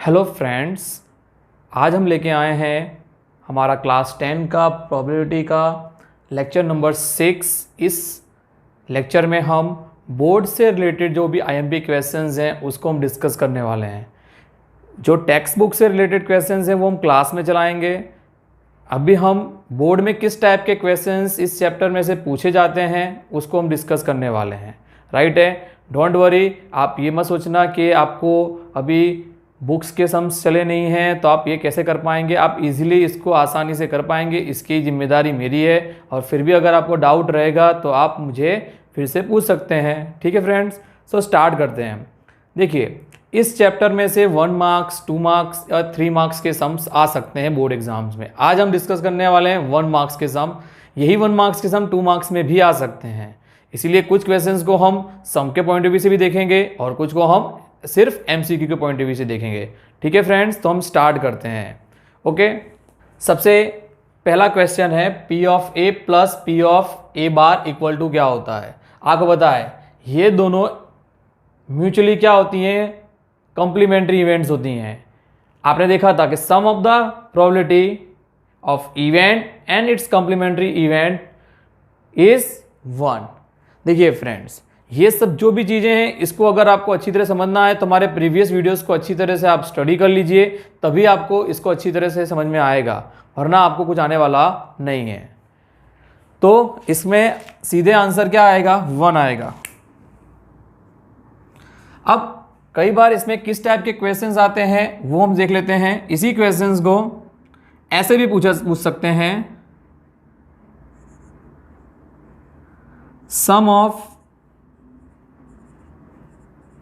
Hello friends, आज हम लेके आए हैं हमारा क्लास 10 का प्रोबेबिलिटी का लेक्चर नंबर 6। इस लेक्चर में हम बोर्ड से रिलेटेड जो भी आईएमपी क्वेश्चंस हैं उसको हम डिस्कस करने वाले हैं। जो टेक्स्ट बुक से रिलेटेड क्वेश्चंस हैं वो हम क्लास में चलाएंगे। अभी हम बोर्ड में किस टाइप के क्वेश्चंस इस चैप्टर में से पूछे जाते हैं उसको हम डिस्कस करने वाले हैं। राइट है, डोंट वरी, आप ये मत सोचना कि आपको अभी बुक्स के सम्स चले नहीं हैं तो आप ये कैसे कर पाएंगे। आप इजीली इसको आसानी से कर पाएंगे, इसकी जिम्मेदारी मेरी है। और फिर भी अगर आपको डाउट रहेगा तो आप मुझे फिर से पूछ सकते हैं। ठीक है फ्रेंड्स, सो स्टार्ट करते हैं। देखिए, इस चैप्टर में से 1 मार्क्स, 2 मार्क्स या 3 मार्क्स के सम्स आ सकते हैं बोर्ड एग्जाम्स में। आज हम डिस्कस करने वाले हैं 1 मार्क्स के सम। यही 1 मार्क्स के सम 2 मार्क्स में भी आ सकते हैं। इसीलिए कुछ क्वेश्चंस को हम सम के पॉइंट ऑफ व्यू से भी देखेंगे और कुछ को हम सिर्फ एमसीक्यू के पॉइंट ऑफ व्यू से देखेंगे। ठीक है फ्रेंड्स, तो हम स्टार्ट करते हैं। ओके, सबसे पहला क्वेश्चन है P of A plus P of A bar equal to क्या होता है। आपको पता है ये दोनों म्यूचुअली क्या होती हैं, कॉम्प्लीमेंट्री इवेंट्स होती हैं। आपने देखा था कि sum of the probability of event and its complementary event is 1। देखिए फ्रेंड्स, ये सब जो भी चीज़ें हैं इसको अगर आपको अच्छी तरह समझना है तो हमारे प्रीवियस वीडियोस को अच्छी तरह से आप स्टडी कर लीजिए, तभी आपको इसको अच्छी तरह से समझ में आएगा, वरना आपको कुछ आने वाला नहीं है। तो इसमें सीधे आंसर क्या आएगा, 1 आएगा। अब कई बार इसमें किस टाइप के क्वेश्चंस आते हैं वो हम देख लेते हैं। इसी क्वेश्चंस को ऐसे भी पूछ सकते हैं, सम of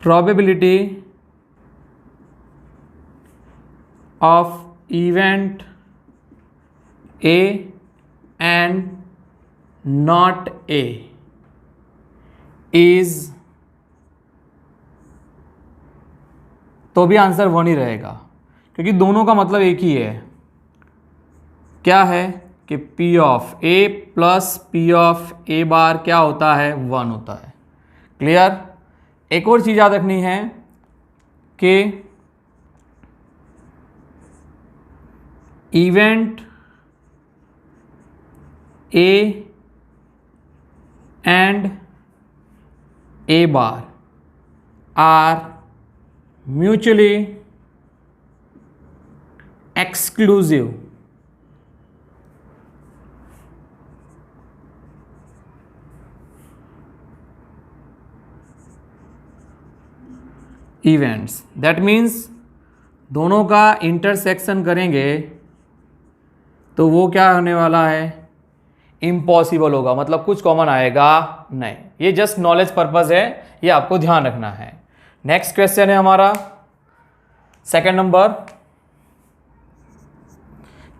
probability of event A and not A is, तो भी आंसर 1 ही रहेगा, क्योंकि दोनों का मतलब एक ही है। क्या है कि P of A plus P of A बार क्या होता है, 1 होता है। क्लियर। एक और चीज़ याद रखनी है कि event A and A bar are mutually exclusive. Events, that means दोनों का इंटरसेक्शन करेंगे तो वो क्या होने वाला है, इम्पॉसिबल होगा, मतलब कुछ कॉमन आएगा नहीं। ये जस्ट नॉलेज पर्पस है, ये आपको ध्यान रखना है। नेक्स्ट क्वेश्चन है हमारा सेकंड नंबर।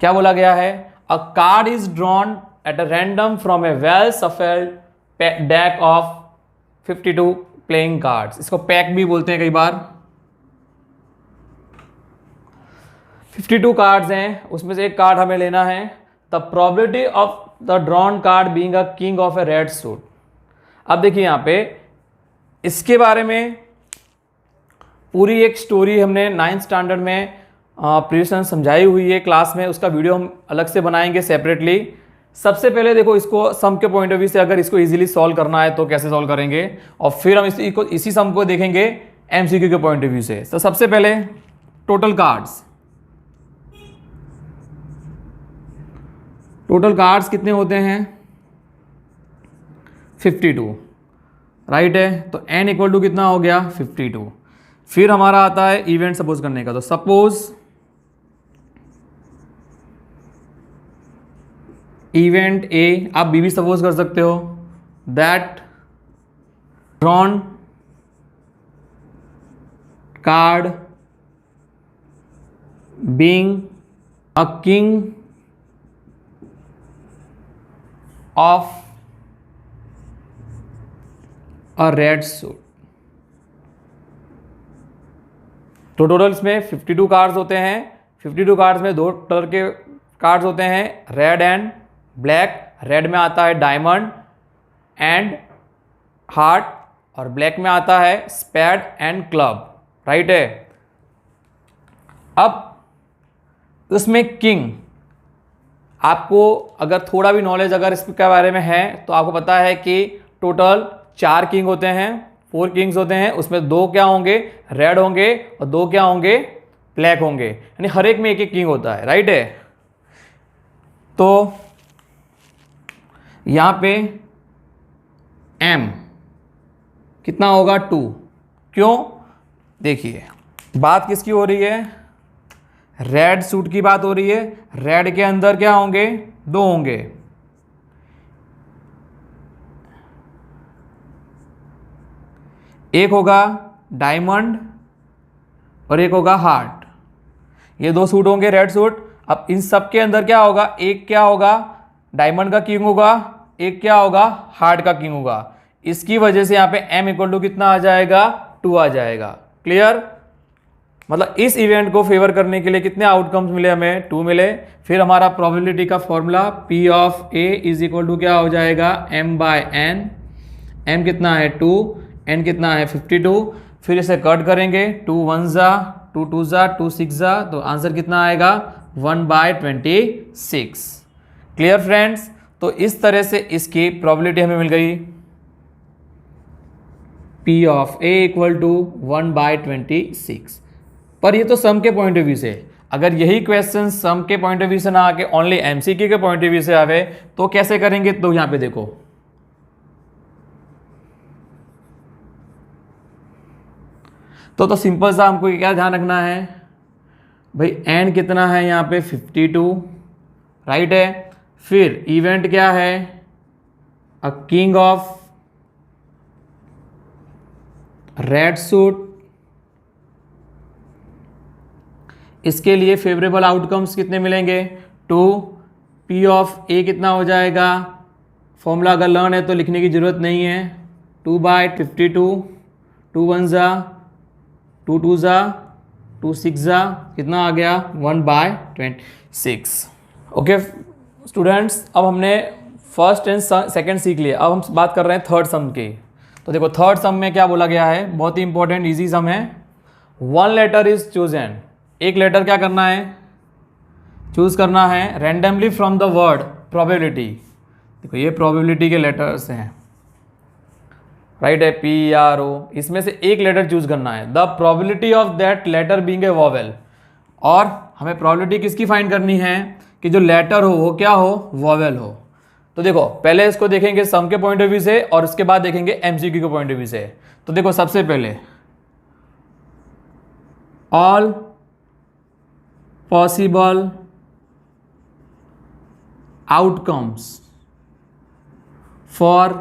क्या बोला गया है, अ card is drawn at a random from A well shuffled deck of 52 playing cards. इसको पैक भी बोलते हैं कई बार। 52 कार्ड्स हैं, उसमें से एक कार्ड हमें लेना है। The probability of the drawn card being a king of A red suit. अब देखिए यहाँ पे इसके बारे में पूरी एक स्टोरी हमने 9th स्टैंडर्ड में प्रीवियस समझाई हुई है क्लास में, उसका वीडियो हम अलग से बनाएंगे सेपरेटली। सबसे पहले देखो, इसको सम के पॉइंट ऑफ व्यू से अगर इसको इजीली सॉल्व करना है तो कैसे सॉल्व करेंगे, और फिर हम इसी सम को देखेंगे एमसीक्यू के पॉइंट ऑफ व्यू से। तो सबसे पहले टोटल कार्ड्स कितने होते हैं, 52। राइट है, तो n इक्वल टू कितना हो गया, 52। फिर हमारा आता है इवेंट सपोज करने का। तो सपोज इवेंट ए, आप बी भी सपोज कर सकते हो, that drawn card being a king of a red suit. तो टोटल इसमें 52 कार्ड्स होते हैं। 52 कार्ड्स में 2 कलर के कार्ड्स होते हैं, रेड एंड ब्लैक। रेड में आता है डायमंड एंड हार्ट और ब्लैक में आता है स्पैड एंड क्लब। राइट है। अब उसमें किंग, आपको अगर थोड़ा भी नॉलेज अगर इसके बारे में है तो आपको पता है कि टोटल 4 किंग होते हैं, 4 किंग्स होते हैं। उसमें 2 क्या होंगे, रेड होंगे, और 2 क्या होंगे, ब्लैक होंगे। यानी हर एक में एक एक किंग होता है, राइट है। तो यहां पे एम कितना होगा, 2। क्यों, देखिए बात किसकी हो रही है, रेड सूट की बात हो रही है। रेड के अंदर क्या होंगे, 2 होंगे। एक होगा डायमंड और एक होगा हार्ट। ये 2 सूट होंगे, रेड सूट। अब इन सब के अंदर क्या होगा, एक क्या होगा डायमंड का किंग होगा, एक क्या होगा हार्ट का किंग होगा। इसकी वजह से यहाँ पे m इक्वल टू कितना आ जाएगा, 2 आ जाएगा। क्लियर, मतलब इस इवेंट को फेवर करने के लिए कितने आउटकम्स मिले हमें, 2 मिले। फिर हमारा प्रोबेबिलिटी का formula P of A is equal to क्या हो जाएगा, m बाय n। m कितना है 2, n कितना है 52। फिर इसे कट करेंगे, 2 1 जा, 2 2 जा, 2 6 जा, तो आंसर कितना आएगा 1/26। क्लियर फ्रेंड्स, तो इस तरह से इसकी प्रोबेबिलिटी हमें मिल गई P of A equal to 1/26। पर ये तो सम के पॉइंट ऑफ व्यू से, अगर यही क्वेश्चन सम के पॉइंट ऑफ व्यू से ना आके ओनली MCQ के पॉइंट ऑफ व्यू से आवे तो कैसे करेंगे। तो यहां पे देखो, तो सिंपल सा हमको क्या ध्यान रखना है भाई, n कितना है यहाँ पे 52, राइट है। फिर इवेंट क्या है, a king of red suit. इसके लिए फेवरेबल आउटकम्स कितने मिलेंगे, 2। P ऑफ A कितना हो जाएगा, फॉर्मूला अगर लर्न है तो लिखने की जरूरत नहीं है, 2/52, 2 1 जा, 2 2 जा, 2 6 जा, कितना आ गया 1/26। ओके स्टूडेंट्स, अब हमने फर्स्ट एंड सेकंड सीख लिया। अब हम बात कर रहे हैं थर्ड सम की। तो देखो थर्ड सम में क्या बोला गया है, बहुत ही इंपॉर्टेंट इजी सम है। 1 लेटर इज चूजन, एक लेटर क्या करना है, चूज करना है randomly from the word probability. देखो ये प्रोबेबिलिटी के लेटर्स हैं, राइट है, PRO। इसमें से एक लेटर चूज करना है, the probability of that letter being a vowel. और हमें प्रोबेबिलिटी किसकी फाइंड करनी है कि जो लेटर हो वो क्या हो, वॉवेल हो। तो देखो पहले इसको देखेंगे सम के पॉइंट ऑफ व्यू से और उसके बाद देखेंगे MCQ के पॉइंट ऑफ व्यू से। तो देखो सबसे पहले all possible outcomes for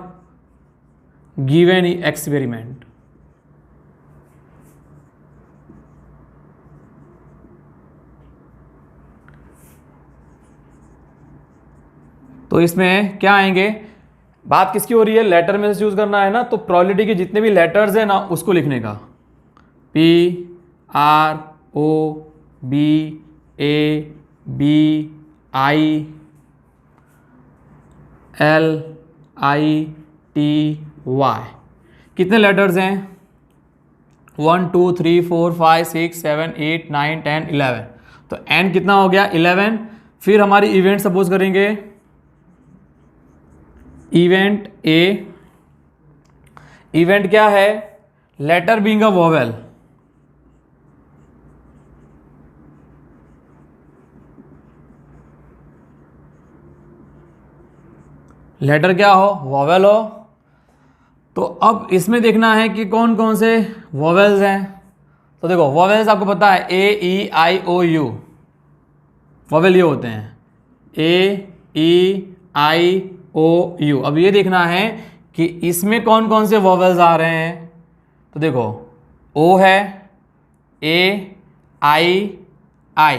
given experiment. तो इसमें क्या आएंगे, बात किसकी हो रही है, लेटर में से चूज करना है ना, तो प्रोबेबिलिटी के जितने भी लेटर्स हैं ना उसको लिखने का, PRO BABILITY। कितने लेटर्स हैं, 1 2 3 4 5 6 7 8 9 10 11। तो n कितना हो गया 11। फिर हमारी इवेंट सपोज करेंगे, इवेंट A। इवेंट क्या है, letter being a vowel. Letter क्या हो, वॉवेल हो। तो अब इसमें देखना है कि कौन कौन से वॉवेल्स हैं। तो देखो वॉवेल्स आपको पता है AEIOU, वॉवेल ये होते हैं AEIOU। अब ये देखना है कि इसमें कौन कौन से वॉवेल्स आ रहे हैं। तो देखो O है, AII,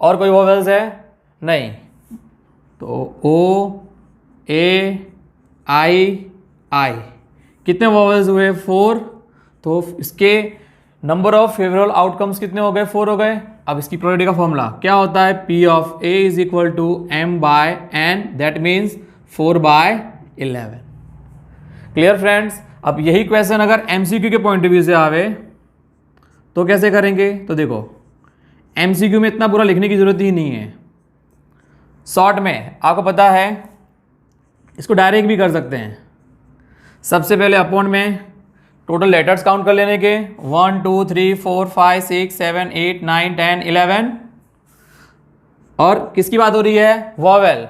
और कोई वॉवेल्स है नहीं। तो OAII कितने वॉवेल्स हुए, 4। तो इसके नंबर ऑफ फेवरेबल आउटकम्स कितने हो गए, 4 हो गए। अब इसकी प्रोबेबिलिटी का फॉर्मूला क्या होता है, P of A is equal to m/n, that means 4/11। Clear friends. अब यही क्वेश्चन अगर MCQ के पॉइंट ऑफ व्यू से आवे तो कैसे करेंगे। तो देखो MCQ में इतना पूरा लिखने की ज़रूरत ही नहीं है। शॉर्ट में आपको पता है, इसको डायरेक्ट भी कर सकते हैं। सबसे पहले अपॉन में टोटल लेटर्स काउंट कर लेने के 1 2 3 4 5 6 7 8 9 10 11। और किसकी बात हो रही है? वॉवेल।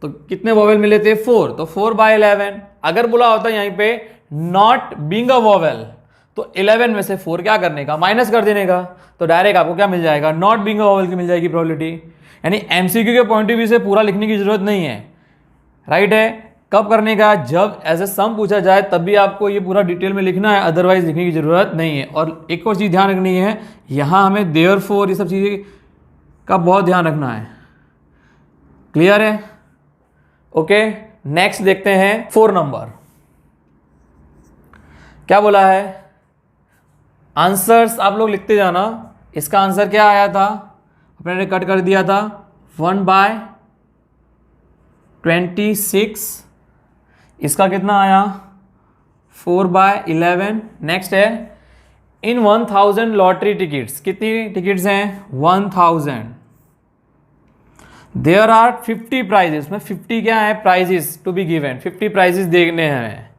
तो कितने वॉवेल मिले थे? 4। तो 4/11। अगर बोला होता यहीं पे नॉट बीइंग अ वॉवेल तो 11 में से 4 क्या करने का? माइनस कर देने का। तो डायरेक्ट आपको क्या मिल जाएगा? नॉट बीइंग अ वॉवेल की मिल जाएगी प्रोबेबिलिटी। यानी एमसीक्यू के पॉइंट ऑफ व्यू से पूरा लिखने की जरूरत नहीं है, राइट है। कब करने का? जब एज ए सम पूछा जाए तब भी आपको ये पूरा डिटेल में लिखना है, अदरवाइज लिखने की जरूरत नहीं है। और एक और चीज़ ध्यान रखनी है, यहाँ हमें देयरफॉर ये सब चीज़ें का बहुत ध्यान रखना है। क्लियर है? ओके, नेक्स्ट देखते हैं 4 नंबर। क्या बोला है? आंसर्स आप लोग लिखते जाना। इसका आंसर क्या आया था? अपने ने कट कर दिया था 1/26। इसका कितना आया? 4/11। नेक्स्ट है इन 1000 लॉटरी टिकट्स। कितनी टिकट्स हैं? 1000। There are 50 prizes. में 50 क्या है? Prizes to be given. 50 prizes देखने हैं।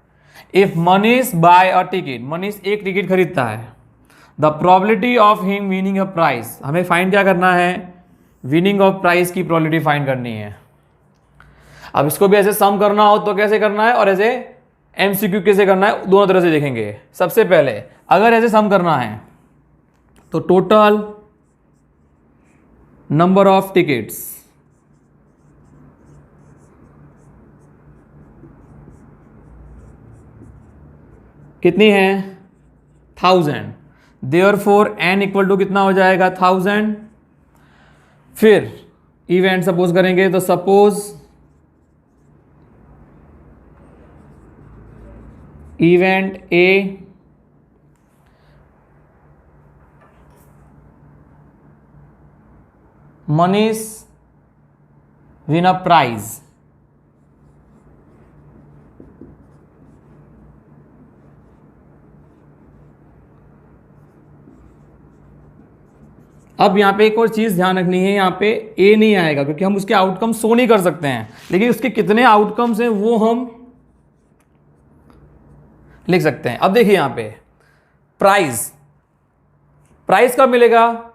If Manish buy a ticket, Manish एक टिकट खरीदता है, the probability of him winning a prize. हमें फाइंड क्या करना है? विनिंग ऑफ प्राइज की प्रोबेबिलिटी फाइंड करनी है। अब इसको भी ऐसे सम करना हो तो कैसे करना है, और ऐसे एमसीक्यू कैसे करना है, दोनों तरह से देखेंगे। सबसे पहले अगर ऐसे सम करना है तो टोटल नंबर ऑफ टिकट्स कितनी है? 1000। देयरफॉर n इक्वल टू कितना हो जाएगा? 1000। फिर इवेंट सपोज करेंगे तो suppose event A Manish win a prize. अब यहाँ पे एक और चीज़ ध्यान रखनी है, यहाँ पे ए नहीं आएगा क्योंकि हम उसके आउटकम शो नहीं कर सकते हैं, लेकिन उसके कितने आउटकम्स हैं वो हम लिख सकते हैं। अब देखिए यहाँ पे प्राइस कब मिलेगा?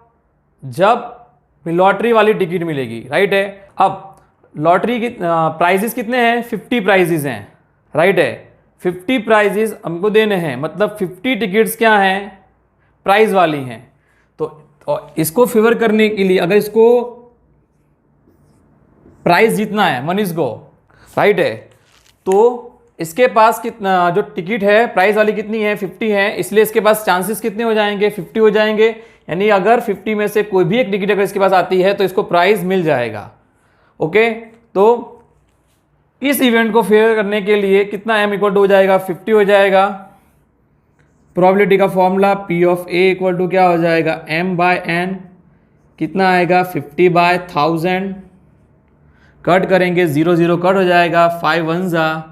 जब लॉटरी वाली टिकट मिलेगी, राइट है। अब लॉटरी की प्राइजेस कितने हैं? 50 प्राइजेस हैं, राइट है। 50 प्राइजेस हमको देने हैं, मतलब 50 टिकट्स क्या हैं? प्राइज वाली हैं। तो इसको फेवर करने के लिए अगर इसको प्राइज जीतना है मनीष को, राइट है, तो इसके पास कितना जो टिकट है प्राइस वाली कितनी है? 50 है। इसलिए इसके पास चांसेस कितने हो जाएंगे? 50 हो जाएंगे। यानी अगर 50 में से कोई भी एक टिकट अगर इसके पास आती है तो इसको प्राइस मिल जाएगा। ओके, तो इस इवेंट को फेवर करने के लिए कितना m इक्वल टू हो जाएगा? 50 हो जाएगा। प्रोबेबिलिटी का formula P of A equal to क्या हो जाएगा? m/n। कितना आएगा? 50/1000। कट करेंगे 0 0 कट हो जाएगा। 5 1 जा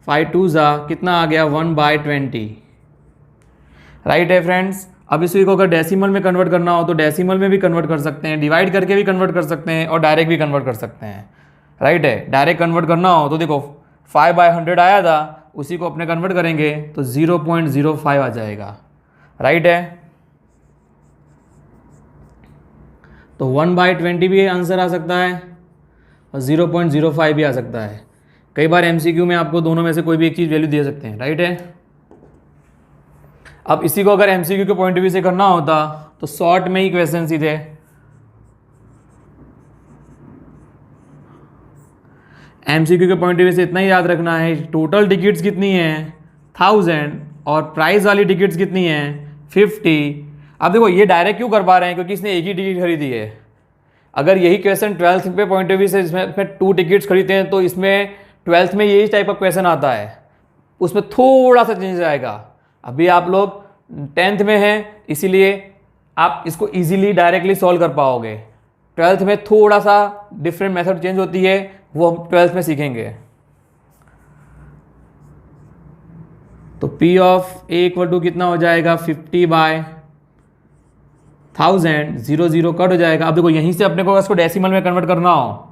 5 2 जा कितना आ गया? 1/20। राइट है फ्रेंड्स। अब इसी को अगर डेसिमल में कन्वर्ट करना हो तो डेसिमल में भी कन्वर्ट कर सकते हैं, डिवाइड करके भी कन्वर्ट कर सकते हैं और डायरेक्ट भी कन्वर्ट कर सकते हैं, राइट है। डायरेक्ट कन्वर्ट करना हो तो देखो 5/100 आया था, उसी को अपने कन्वर्ट करेंगे तो 0.05 आ जाएगा, राइट है। तो 1/20 भी आंसर आ सकता है और 0.05 भी आ सकता है। कई बार एमसीक्यू में आपको दोनों में से कोई भी एक चीज़ वैल्यू दे सकते हैं, राइट है। अब इसी को अगर एमसीक्यू के पॉइंट ऑफ व्यू से करना होता तो शॉर्ट में ही क्वेश्चन सीधे एमसीक्यू के पॉइंट ऑफ व्यू से इतना ही याद रखना है, टोटल टिकट्स कितनी हैं? 1000 और प्राइस वाली टिकट्स कितनी हैं? 50। अब देखो ये डायरेक्ट क्यों कर पा रहे हैं? क्योंकि इसने एक ही टिकट खरीदी है। अगर यही क्वेश्चन 12th पे पॉइंट ऑफ व्यू से इसमें 2 टिकट्स खरीदते हैं तो इसमें 12th में यही टाइप का क्वेश्चन आता है, उसमें थोड़ा सा चेंज आएगा। अभी आप लोग 10th में हैं इसीलिए आप इसको इजीली डायरेक्टली सॉल्व कर पाओगे। 12th में थोड़ा सा डिफरेंट मेथड चेंज होती है, वो हम 12th में सीखेंगे। तो P of A equal to कितना हो जाएगा? 50/1000 1000, 0 0 कट हो जाएगा। अब देखो यहीं से अपने को इसको डेसिमल में कन्वर्ट करना हो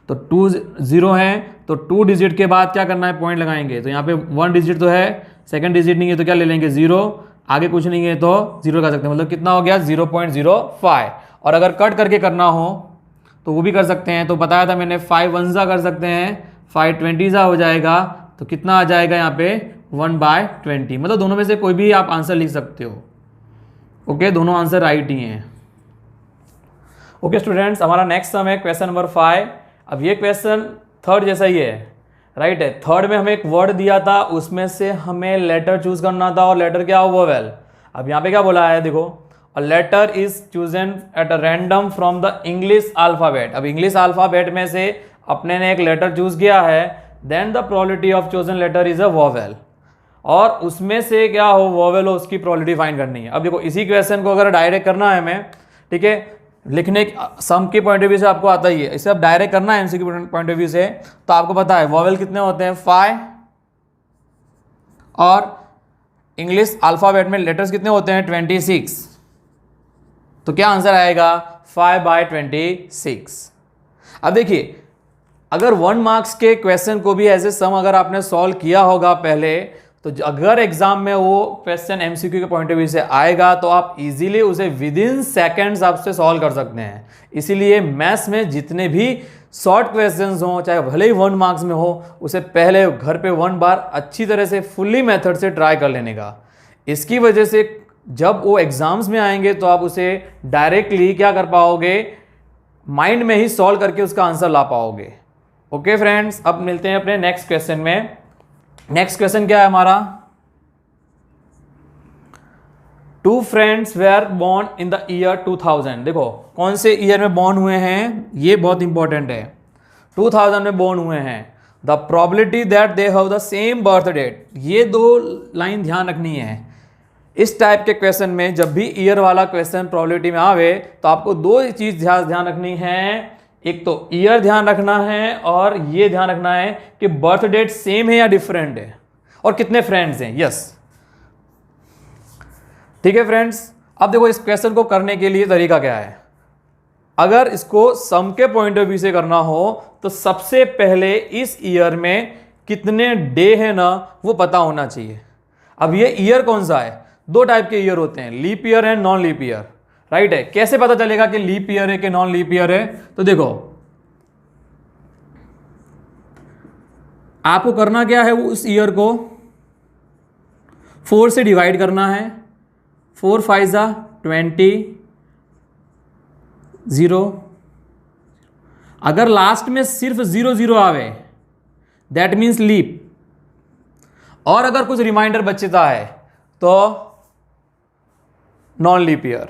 तो 2 0 है, तो 2 डिजिट के बाद क्या करना है, पॉइंट लगाएंगे। तो यहाँ पे 1 डिजिट तो है, सेकंड डिजिट नहीं है तो क्या ले लेंगे 0, आगे कुछ नहीं है तो 0 कर सकते हैं, मतलब कितना हो गया 0.05। और अगर कट करके करना हो तो वो भी कर सकते हैं, तो बताया था मैंने 5 1 सा कर सकते हैं, 5 20 सा हो जाएगा, तो कितना आ जाएगा यहाँ पे 1/20। मतलब दोनों में से कोई भी आप आंसर लिख सकते हो। ओके, दोनों आंसर राइट ही हैं। ओके स्टूडेंट्स, हमारा नेक्स्ट सम है क्वेश्चन नंबर 5। अब ये क्वेश्चन थर्ड जैसा ही है, राइट है। थर्ड में हमें एक वर्ड दिया था, उसमें से हमें लेटर चूज करना था, और लेटर क्या हो, वोवेल। अब यहाँ पे क्या बोला है, देखो a letter is chosen at a random from the English alphabet. अब इंग्लिश अल्फाबेट में से अपने ने एक लेटर चूज किया है, then the probability of chosen letter is a vowel, और उसमें से क्या हो, वोवेल हो, उसकी प्रोबेबिलिटी फाइंड करनी है। अब देखो इसी क्वेश्चन को अगर डायरेक्ट करना है हमें, ठीक है, लिखने सम के पॉइंट ऑफ व्यू से आपको आता ही है, इसे अब डायरेक्ट करना है एमसीक्यू पॉइंट ऑफ व्यू से, तो आपको पता है वोवेल कितने होते हैं 5, और इंग्लिश अल्फाबेट में लेटर्स कितने होते हैं 26। तो क्या आंसर आएगा 5/26। अब देखिए अगर 1 मार्क्स के क्वेश्चन को भी एज ए सम अगर आपने सॉल्व किया होगा पहले, तो अगर एग्जाम में वो क्वेश्चन एमसीक्यू के पॉइंट ऑफ व्यू से आएगा तो आप इजीली उसे विद इन सेकेंड्स आपसे सॉल्व कर सकते हैं। इसीलिए मैथ्स में जितने भी शॉर्ट क्वेश्चंस हो, चाहे भले ही 1 मार्क्स में हो, उसे पहले घर पे 1 बार अच्छी तरह से फुल्ली मेथड से ट्राई कर लेने का। इसकी वजह से जब वो एग्जाम्स में आएंगे तो आप उसे डायरेक्टली क्या कर पाओगे, माइंड में ही सॉल्व करके उसका आंसर ला पाओगे। ओके फ्रेंड्स, अब मिलते हैं अपने नेक्स्ट क्वेश्चन में। नेक्स्ट क्वेश्चन क्या है हमारा, 2 friends were born in the year 2000। देखो कौन से ईयर में बॉर्न हुए हैं, ये बहुत इंपॉर्टेंट है। 2000 में बॉर्न हुए हैं। The probability that they have the same birth date. ये 2 लाइन ध्यान रखनी है। इस टाइप के क्वेश्चन में जब भी ईयर वाला क्वेश्चन प्रोबेबिलिटी में आवे तो आपको 2 चीज ध्यान रखनी है। एक तो ईयर ध्यान रखना है, और ये ध्यान रखना है कि बर्थ डेट सेम है या डिफरेंट है, और कितने फ्रेंड्स हैं। यस, ठीक है फ्रेंड्स। अब देखो इस क्वेश्चन को करने के लिए तरीका क्या है। अगर इसको सम के पॉइंट ऑफ व्यू से करना हो तो सबसे पहले इस ईयर में कितने डे है ना, वो पता होना चाहिए। अब ये ईयर कौन सा है, 2 टाइप के ईयर होते हैं, leap year and non leap year, right है। कैसे पता चलेगा कि लीप ईयर है कि नॉन लीप ईयर है, तो देखो आपको करना क्या है, वो उस ईयर को 4 से डिवाइड करना है। 4 5 20, 0। अगर लास्ट में सिर्फ 0 0 आवे दैट मीन्स लीप, और अगर कुछ रिमाइंडर बचता है तो नॉन लीप ईयर।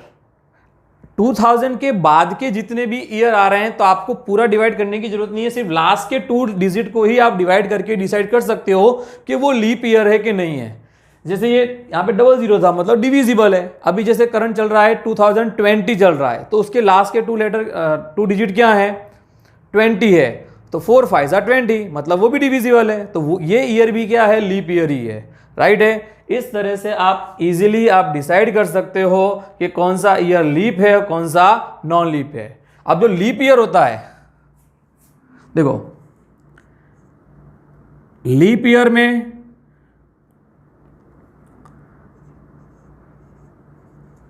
2000 के बाद के जितने भी ईयर आ रहे हैं तो आपको पूरा डिवाइड करने की जरूरत नहीं है, सिर्फ लास्ट के 2 डिजिट को ही आप डिवाइड करके डिसाइड कर सकते हो कि वो लीप ईयर है कि नहीं है। जैसे ये यहाँ पे 00 था, मतलब डिविजिबल है। अभी जैसे करंट चल रहा है 2020 चल रहा है, तो उसके लास्ट के 2 डिजिट क्या है 20 है, तो 4 5 20, मतलब वो भी डिविजिबल है, तो वो ये ईयर भी क्या है, लीप ईयर ही है, राइट है। इस तरह से आप इजीली आप डिसाइड कर सकते हो कि कौन सा ईयर लीप है और कौन सा नॉन लीप है। अब जो लीप ईयर होता है, देखो लीप ईयर में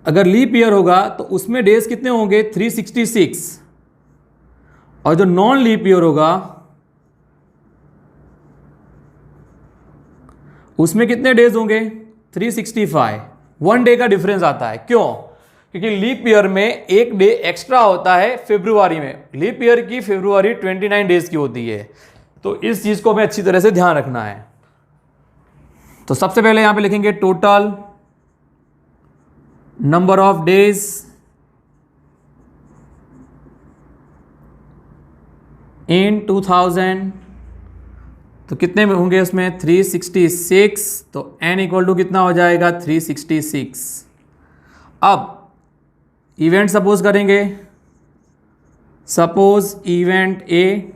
अगर लीप ईयर होगा तो उसमें डेज कितने होंगे 366, और जो नॉन लीप ईयर होगा उसमें कितने डेज होंगे 365। 1 डे का डिफरेंस आता है। क्यों? क्योंकि लीप ईयर में 1 डे एक्स्ट्रा होता है फरवरी में। लीप ईयर की फरवरी 29 डेज की होती है, तो इस चीज को हमें अच्छी तरह से ध्यान रखना है। तो सबसे पहले यहां पे लिखेंगे total number of days in 2000, तो कितने में होंगे उसमें 366, तो n इक्वल टू कितना हो जाएगा 366। अब इवेंट सपोज करेंगे, suppose event A,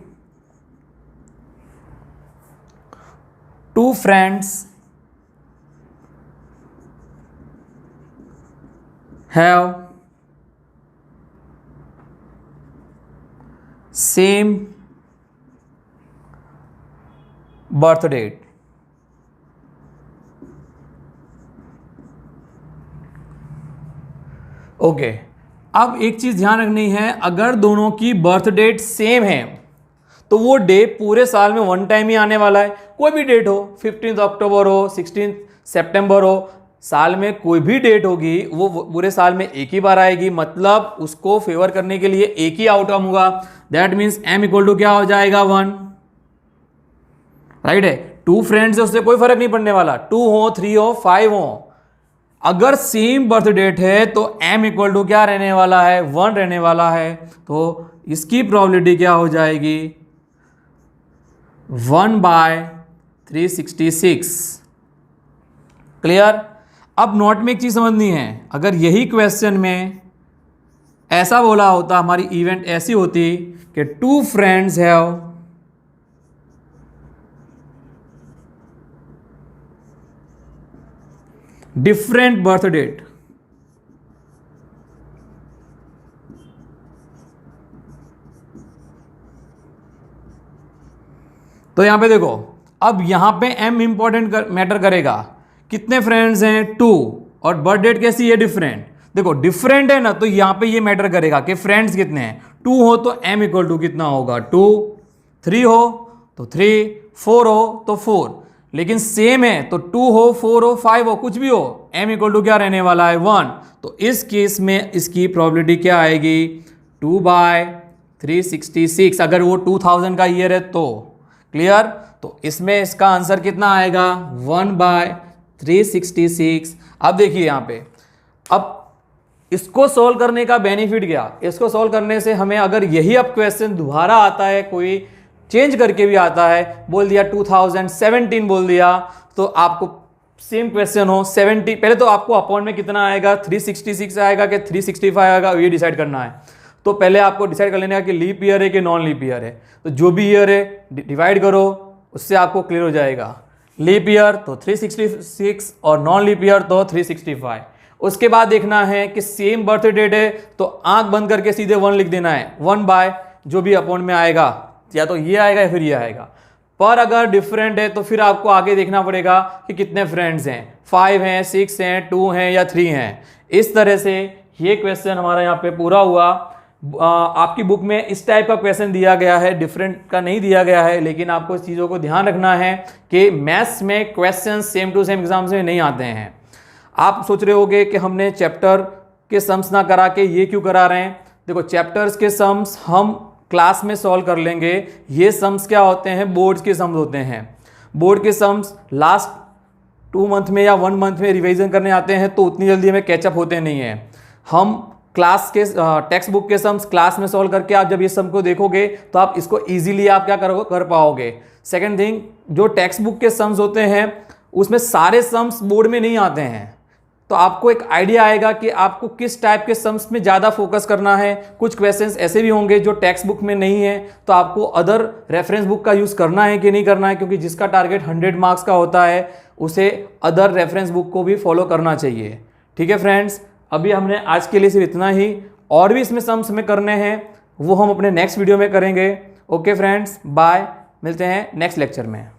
2 friends have same birth date. Okay, अब एक चीज ध्यान रखनी है, अगर दोनों की बर्थ डेट सेम है तो वो डे पूरे साल में वन टाइम ही आने वाला है। कोई भी डेट हो, 15 अक्टूबर हो, 16 सितंबर हो, साल में कोई भी डेट होगी वो पूरे साल में एक ही बार आएगी, मतलब उसको फेवर करने के लिए एक ही आउटकम होगा। That means m equal to क्या हो जाएगा 1, राइट है। 2 फ्रेंड्स है, उससे कोई फर्क नहीं पड़ने वाला, 2 हो, 3 हो, 5 हो, अगर सेम बर्थ डेट है तो m इक्वल टू क्या रहने वाला है, 1 रहने वाला है। तो इसकी प्रोबेबिलिटी क्या हो जाएगी, 1/366। क्लियर। अब नोट में एक चीज समझनी है, अगर यही क्वेश्चन में ऐसा बोला होता, हमारी इवेंट ऐसी होती कि 2 friends have different birth date, तो यहां पे देखो, अब यहां पे m इंपॉर्टेंट मैटर करेगा। कितने फ्रेंड्स हैं, 2, और बर्थ डेट कैसी है, डिफरेंट। देखो डिफरेंट है ना, तो यहां पे ये मैटर करेगा कि फ्रेंड्स कितने हैं। 2 हो तो m इक्वल टू कितना होगा, 2, 3 हो तो 3, 4 हो तो 4, लेकिन सेम है तो 2 हो, 4 हो, 5 हो, कुछ भी हो, m इक्वल टू क्या रहने वाला है, 1। तो इस केस में इसकी प्रोबेबिलिटी क्या आएगी, 2/366, अगर वो 2000 का ईयर है तो। क्लियर। तो इसमें इसका आंसर कितना आएगा, 1/366। अब देखिए यहां पे, अब इसको सॉल्व करने का बेनिफिट क्या, इसको सॉल्व करने से हमें अगर यही अब क्वेश्चन दोबारा आता है, कोई चेंज करके भी आता है, बोल दिया 2017 बोल दिया, तो आपको सेम क्वेश्चन हो 70, पहले तो आपको अपॉन में कितना आएगा, 366 आएगा कि 365 आएगा, ये डिसाइड करना है। तो पहले आपको डिसाइड कर लेना है कि लीप ईयर है कि नॉन लीप ईयर है। तो जो भी ईयर है डिवाइड करो, उससे आपको क्लियर हो जाएगा। लीप ईयर तो 366 और नॉन लीप ईयर तो 365। उसके बाद देखना है कि सेम बर्थ डेट है तो आंख बंद करके सीधे 1 लिख देना है, 1 जो भी अपॉन में आएगा, या तो ये आएगा या फिर ये आएगा। पर अगर डिफरेंट है तो फिर आपको आगे देखना पड़ेगा कि कितने फ्रेंड्स हैं, 5 हैं, 6 हैं, 2 हैं या 3 हैं। इस तरह से ये क्वेश्चन हमारा यहाँ पे पूरा हुआ। आपकी बुक में इस टाइप का क्वेश्चन दिया गया है, डिफरेंट का नहीं दिया गया है, लेकिन आपको इस चीज़ों को ध्यान रखना है कि मैथ्स में question same to same exams में नहीं आते हैं। आप सोच रहे होगे कि हमने चैप्टर के सम्स ना करा के ये क्यों करा रहे हैं। देखो चैप्टर्स के सम्स हम क्लास में सॉल्व कर लेंगे, ये सम्स क्या होते हैं, बोर्ड्स के सम्स होते हैं। बोर्ड के सम्स लास्ट 2 मंथ में या 1 मंथ में रिवीजन करने आते हैं, तो उतनी जल्दी हमें कैचअप होते नहीं हैं। हम क्लास के टेक्स्ट बुक के सम्स क्लास में सॉल्व करके आप जब ये सम को देखोगे तो आप इसको इजीली आप क्या कर पाओगे। सेकंड थिंग, जो टेक्स्ट बुक के सम्स होते हैं उसमें सारे सम्स बोर्ड में नहीं आते हैं, तो आपको एक आइडिया आएगा कि आपको किस टाइप के सम्स में ज़्यादा फोकस करना है। कुछ क्वेश्चंस ऐसे भी होंगे जो टेक्स्ट बुक में नहीं है, तो आपको अदर रेफरेंस बुक का यूज़ करना है कि नहीं करना है, क्योंकि जिसका टारगेट 100 मार्क्स का होता है उसे अदर रेफरेंस बुक को भी फॉलो करना चाहिए। ठीक है फ्रेंड्स, अभी हमने आज के लिए सिर्फ इतना ही, और भी इसमें सम्स हमें करने हैं वो हम अपने नेक्स्ट वीडियो में करेंगे। ओके फ्रेंड्स, बाय, मिलते हैं नेक्स्ट लेक्चर में।